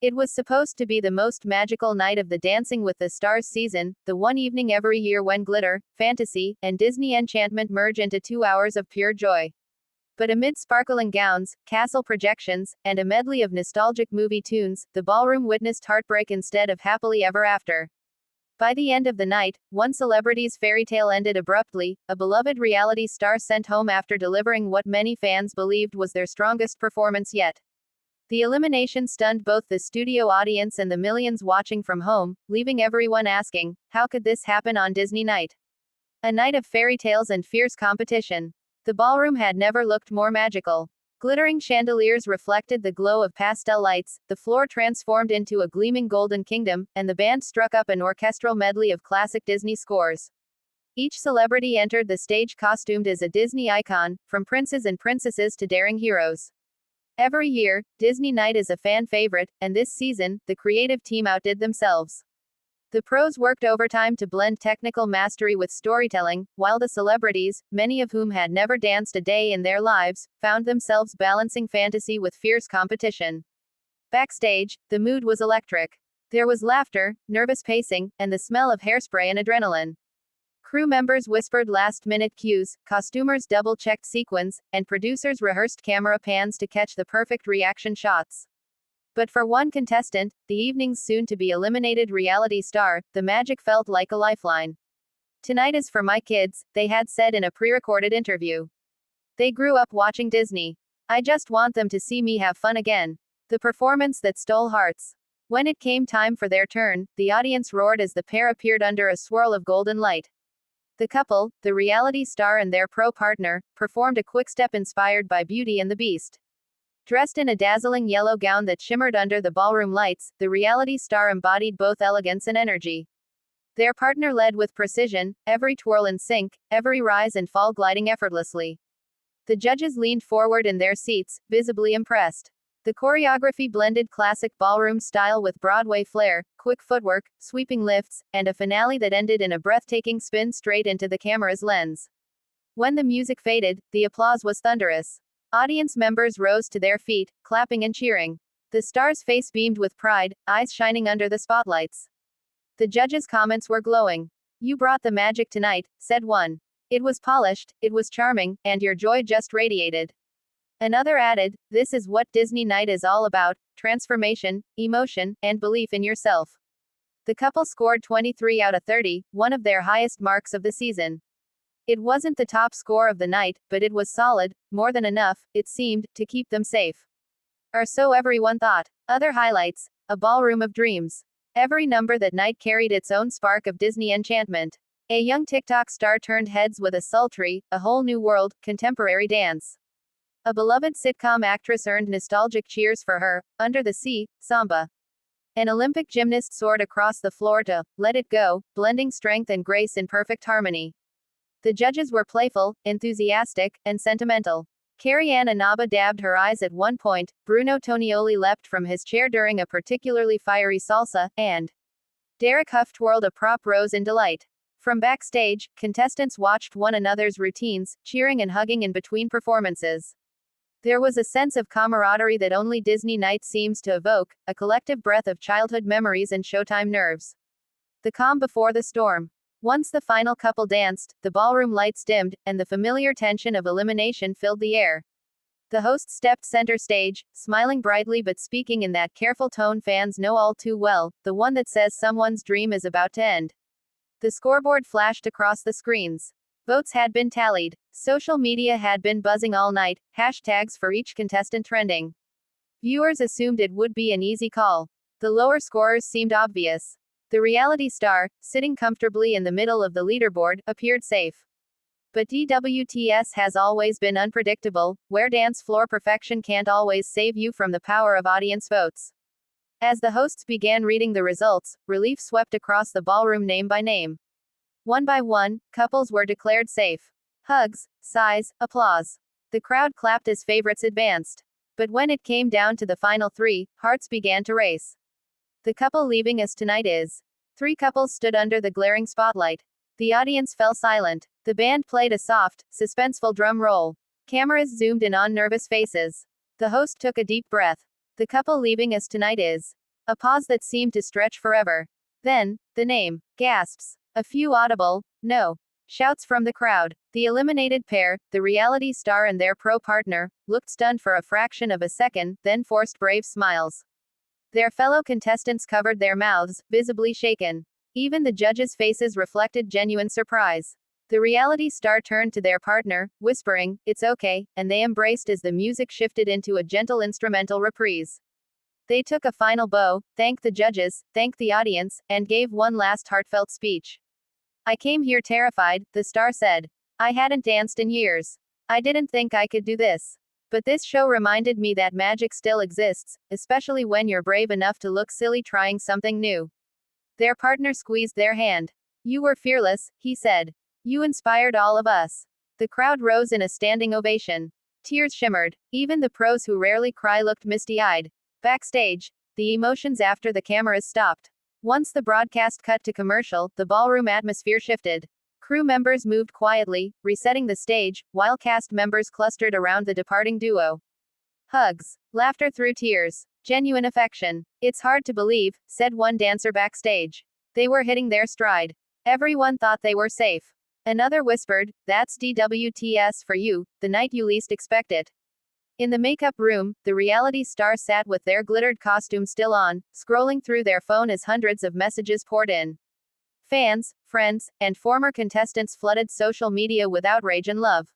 It was supposed to be the most magical night of the Dancing with the Stars season, the one evening every year when glitter, fantasy, and Disney enchantment merge into 2 hours of pure joy. But amid sparkling gowns, castle projections, and a medley of nostalgic movie tunes, the ballroom witnessed heartbreak instead of happily ever after. By the end of the night, one celebrity's fairy tale ended abruptly, a beloved reality star sent home after delivering what many fans believed was their strongest performance yet. The elimination stunned both the studio audience and the millions watching from home, leaving everyone asking, how could this happen on Disney Night? A night of fairy tales and fierce competition. The ballroom had never looked more magical. Glittering chandeliers reflected the glow of pastel lights, the floor transformed into a gleaming golden kingdom, and the band struck up an orchestral medley of classic Disney scores. Each celebrity entered the stage costumed as a Disney icon, from princes and princesses to daring heroes. Every year, Disney Night is a fan favorite, and this season, the creative team outdid themselves. The pros worked overtime to blend technical mastery with storytelling, while the celebrities, many of whom had never danced a day in their lives, found themselves balancing fantasy with fierce competition. Backstage, the mood was electric. There was laughter, nervous pacing, and the smell of hairspray and adrenaline. Crew members whispered last-minute cues, costumers double-checked sequins, and producers rehearsed camera pans to catch the perfect reaction shots. But for one contestant, the evening's soon-to-be eliminated reality star, the magic felt like a lifeline. "Tonight is for my kids," they had said in a pre-recorded interview. "They grew up watching Disney. I just want them to see me have fun again." The performance that stole hearts. When it came time for their turn, the audience roared as the pair appeared under a swirl of golden light. The couple, the reality star and their pro partner, performed a quick-step inspired by Beauty and the Beast. Dressed in a dazzling yellow gown that shimmered under the ballroom lights, the reality star embodied both elegance and energy. Their partner led with precision, every twirl in sync, every rise and fall gliding effortlessly. The judges leaned forward in their seats, visibly impressed. The choreography blended classic ballroom style with Broadway flair, quick footwork, sweeping lifts, and a finale that ended in a breathtaking spin straight into the camera's lens. When the music faded, the applause was thunderous. Audience members rose to their feet, clapping and cheering. The star's face beamed with pride, eyes shining under the spotlights. The judges' comments were glowing. "You brought the magic tonight," said one. "It was polished, it was charming, and your joy just radiated." Another added, "This is what Disney Night is all about, transformation, emotion, and belief in yourself." The couple scored 23 out of 30, one of their highest marks of the season. It wasn't the top score of the night, but it was solid, more than enough, it seemed, to keep them safe. Or so everyone thought. Other highlights: a ballroom of dreams. Every number that night carried its own spark of Disney enchantment. A young TikTok star turned heads with a sultry, A Whole New World, contemporary dance. A beloved sitcom actress earned nostalgic cheers for her, Under the Sea, Samba. An Olympic gymnast soared across the floor to Let It Go, blending strength and grace in perfect harmony. The judges were playful, enthusiastic, and sentimental. Carrie-Anne Inaba dabbed her eyes at one point, Bruno Tonioli leapt from his chair during a particularly fiery salsa, and Derek Huff twirled a prop rose in delight. From backstage, contestants watched one another's routines, cheering and hugging in between performances. There was a sense of camaraderie that only Disney Night seems to evoke, a collective breath of childhood memories and Showtime nerves. The calm before the storm. Once the final couple danced, the ballroom lights dimmed, and the familiar tension of elimination filled the air. The host stepped center stage, smiling brightly but speaking in that careful tone fans know all too well, the one that says someone's dream is about to end. The scoreboard flashed across the screens. Votes had been tallied. Social media had been buzzing all night, hashtags for each contestant trending. Viewers assumed it would be an easy call. The lower scorers seemed obvious. The reality star, sitting comfortably in the middle of the leaderboard, appeared safe. But DWTS has always been unpredictable, where dance floor perfection can't always save you from the power of audience votes. As the hosts began reading the results, relief swept across the ballroom name by name. One by one, couples were declared safe. Hugs, sighs, applause. The crowd clapped as favorites advanced. But when it came down to the final three, hearts began to race. The couple leaving us tonight is. Three couples stood under the glaring spotlight. The audience fell silent. The band played a soft, suspenseful drum roll. Cameras zoomed in on nervous faces. The host took a deep breath. The couple leaving us tonight is. A pause that seemed to stretch forever. Then, the name. Gasps. A few audible, no. Shouts from the crowd. The eliminated pair, the reality star and their pro partner, looked stunned for a fraction of a second, then forced brave smiles. Their fellow contestants covered their mouths, visibly shaken. Even the judges' faces reflected genuine surprise. The reality star turned to their partner, whispering, "It's okay," and they embraced as the music shifted into a gentle instrumental reprise. They took a final bow, thanked the judges, thanked the audience, and gave one last heartfelt speech. "I came here terrified," the star said. "I hadn't danced in years. I didn't think I could do this. But this show reminded me that magic still exists, especially when you're brave enough to look silly trying something new." Their partner squeezed their hand. "You were fearless," he said. "You inspired all of us." The crowd rose in a standing ovation. Tears shimmered. Even the pros who rarely cry looked misty-eyed. Backstage, the emotions after the cameras stopped. Once the broadcast cut to commercial, the ballroom atmosphere shifted. Crew members moved quietly, resetting the stage, while cast members clustered around the departing duo. Hugs. Laughter through tears. Genuine affection. "It's hard to believe," said one dancer backstage. "They were hitting their stride. Everyone thought they were safe." Another whispered, "That's DWTS for you, the night you least expect it." In the makeup room, the reality star sat with their glittered costume still on, scrolling through their phone as hundreds of messages poured in. Fans, friends, and former contestants flooded social media with outrage and love.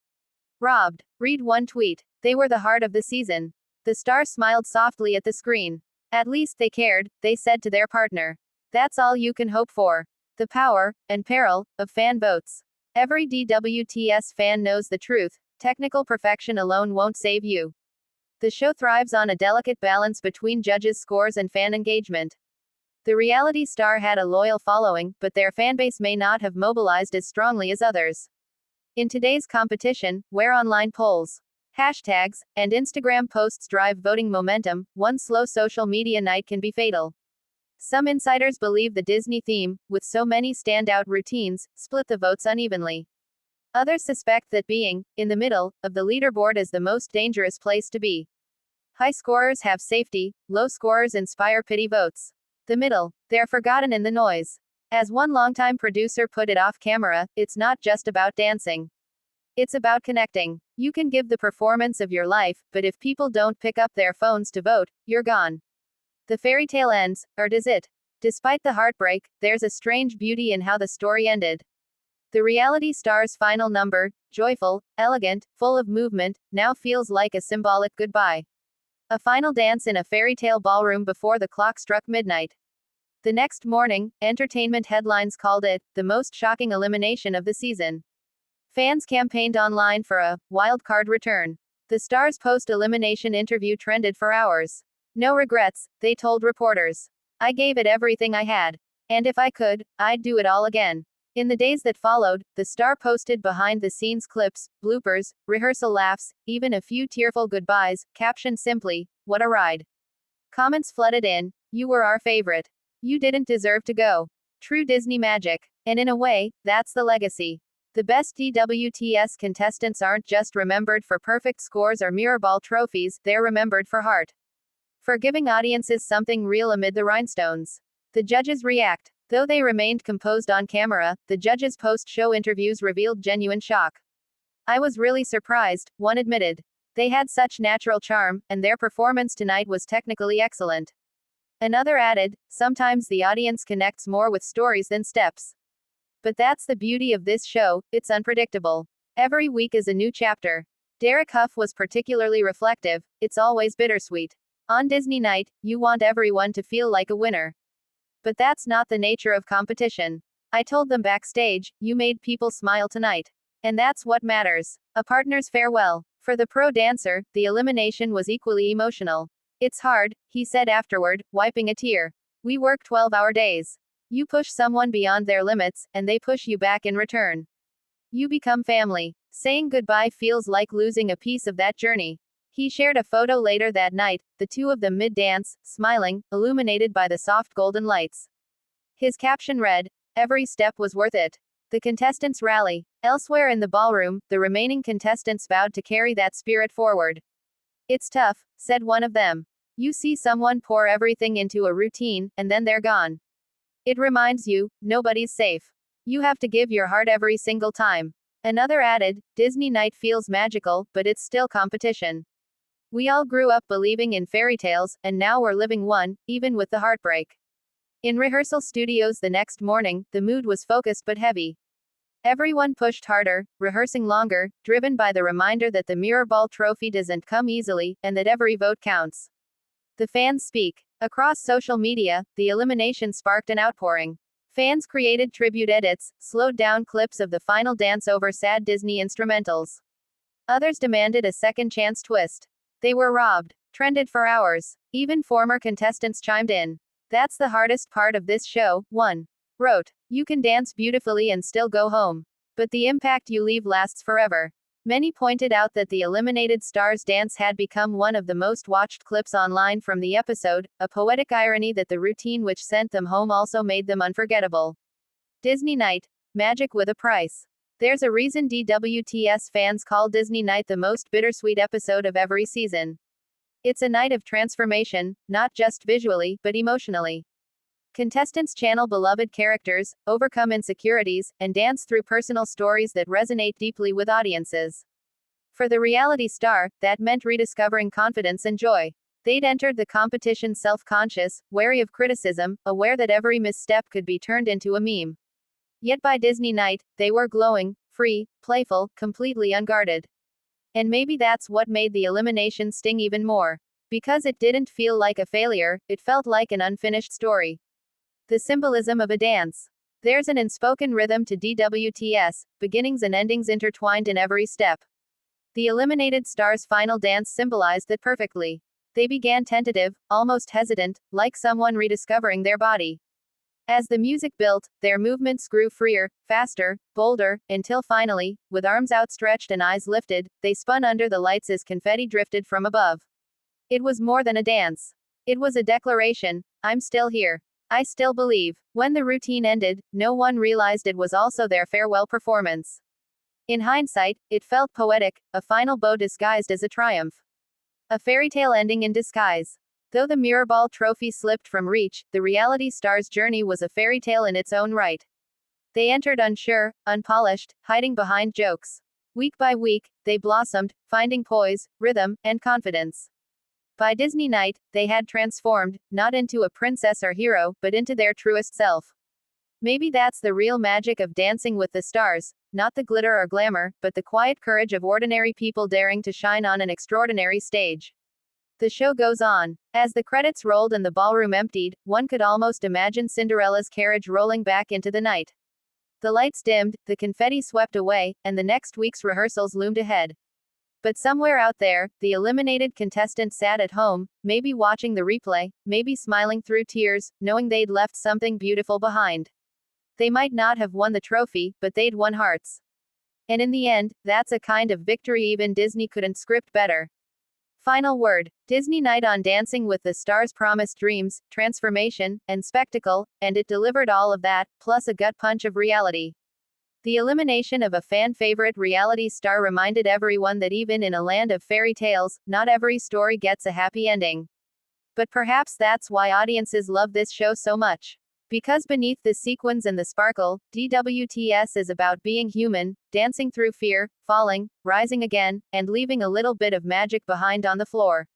"Robbed." Read one tweet. "They were the heart of the season." The star smiled softly at the screen. "At least they cared," they said to their partner. "That's all you can hope for." The power, and peril, of fan votes. Every DWTS fan knows the truth. Technical perfection alone won't save you. The show thrives on a delicate balance between judges' scores and fan engagement. The reality star had a loyal following, but their fanbase may not have mobilized as strongly as others. In today's competition, where online polls, hashtags, and Instagram posts drive voting momentum, one slow social media night can be fatal. Some insiders believe the Disney theme, with so many standout routines, split the votes unevenly. Others suspect that being, in the middle, of the leaderboard is the most dangerous place to be. High scorers have safety, low scorers inspire pity votes. The middle, they're forgotten in the noise. As one longtime producer put it off camera, it's not just about dancing. It's about connecting. You can give the performance of your life, but if people don't pick up their phones to vote, you're gone. The fairy tale ends, or does it? Despite the heartbreak, there's a strange beauty in how the story ended. The reality star's final number, joyful, elegant, full of movement, now feels like a symbolic goodbye. A final dance in a fairy tale ballroom before the clock struck midnight. The next morning, entertainment headlines called it the most shocking elimination of the season. Fans campaigned online for a wild card return. The star's post-elimination interview trended for hours. "No regrets," they told reporters. "I gave it everything I had. And if I could, I'd do it all again." In the days that followed, the star posted behind-the-scenes clips, bloopers, rehearsal laughs, even a few tearful goodbyes, captioned simply, "What a ride." Comments flooded in, "You were our favorite. You didn't deserve to go." True Disney magic. And in a way, that's the legacy. The best DWTS contestants aren't just remembered for perfect scores or mirrorball trophies, they're remembered for heart. For giving audiences something real amid the rhinestones. The judges react. Though they remained composed on camera, the judges' post-show interviews revealed genuine shock. "I was really surprised," one admitted. "They had such natural charm, and their performance tonight was technically excellent." Another added, "Sometimes the audience connects more with stories than steps." But that's the beauty of this show, it's unpredictable. Every week is a new chapter. Derek Huff was particularly reflective, "It's always bittersweet. On Disney Night, you want everyone to feel like a winner. But that's not the nature of competition. I told them backstage, you made people smile tonight. And that's what matters." A partner's farewell. For the pro dancer, the elimination was equally emotional. "It's hard," he said afterward, wiping a tear. "We work 12-hour days. You push someone beyond their limits, and they push you back in return. You become family. Saying goodbye feels like losing a piece of that journey." He shared a photo later that night, the two of them mid-dance, smiling, illuminated by the soft golden lights. His caption read, "Every step was worth it." The contestants rally. Elsewhere in the ballroom, the remaining contestants vowed to carry that spirit forward. "It's tough," said one of them. You see someone pour everything into a routine, and then they're gone. It reminds you, nobody's safe. You have to give your heart every single time. Another added, Disney Night feels magical, but it's still competition. We all grew up believing in fairy tales, and now we're living one, even with the heartbreak. In rehearsal studios the next morning, the mood was focused but heavy. Everyone pushed harder, rehearsing longer, driven by the reminder that the Mirror Ball trophy doesn't come easily, and that every vote counts. The fans speak. Across social media, the elimination sparked an outpouring. Fans created tribute edits, slowed down clips of the final dance over sad Disney instrumentals. Others demanded a second chance twist. They were robbed. Trended for hours. Even former contestants chimed in. That's the hardest part of this show, one wrote. You can dance beautifully and still go home. But the impact you leave lasts forever. Many pointed out that the eliminated stars' dance had become one of the most watched clips online from the episode, a poetic irony that the routine which sent them home also made them unforgettable. Disney Night. Magic with a price. There's a reason DWTS fans call Disney Night the most bittersweet episode of every season. It's a night of transformation, not just visually, but emotionally. Contestants channel beloved characters, overcome insecurities, and dance through personal stories that resonate deeply with audiences. For the reality star, that meant rediscovering confidence and joy. They'd entered the competition self-conscious, wary of criticism, aware that every misstep could be turned into a meme. Yet by Disney Night, they were glowing, free, playful, completely unguarded. And maybe that's what made the elimination sting even more. Because it didn't feel like a failure, it felt like an unfinished story. The symbolism of a dance. There's an unspoken rhythm to DWTS, beginnings and endings intertwined in every step. The eliminated stars' final dance symbolized that perfectly. They began tentative, almost hesitant, like someone rediscovering their body. As the music built, their movements grew freer, faster, bolder, until finally, with arms outstretched and eyes lifted, they spun under the lights as confetti drifted from above. It was more than a dance. It was a declaration. I'm still here. I still believe. When the routine ended, no one realized it was also their farewell performance. In hindsight, it felt poetic, a final bow disguised as a triumph. A fairy tale ending in disguise. Though the Mirror Ball trophy slipped from reach, the reality star's journey was a fairy tale in its own right. They entered unsure, unpolished, hiding behind jokes. Week by week, they blossomed, finding poise, rhythm, and confidence. By Disney Night, they had transformed, not into a princess or hero, but into their truest self. Maybe that's the real magic of Dancing with the Stars, not the glitter or glamour, but the quiet courage of ordinary people daring to shine on an extraordinary stage. The show goes on. As the credits rolled and the ballroom emptied, one could almost imagine Cinderella's carriage rolling back into the night. The lights dimmed, the confetti swept away, and the next week's rehearsals loomed ahead. But somewhere out there, the eliminated contestant sat at home, maybe watching the replay, maybe smiling through tears, knowing they'd left something beautiful behind. They might not have won the trophy, but they'd won hearts. And in the end, that's a kind of victory even Disney couldn't script better. Final word. Disney Night on Dancing with the Stars promised dreams, transformation, and spectacle, and it delivered all of that, plus a gut punch of reality. The elimination of a fan-favorite reality star reminded everyone that even in a land of fairy tales, not every story gets a happy ending. But perhaps that's why audiences love this show so much. Because beneath the sequins and the sparkle, DWTS is about being human, dancing through fear, falling, rising again, and leaving a little bit of magic behind on the floor.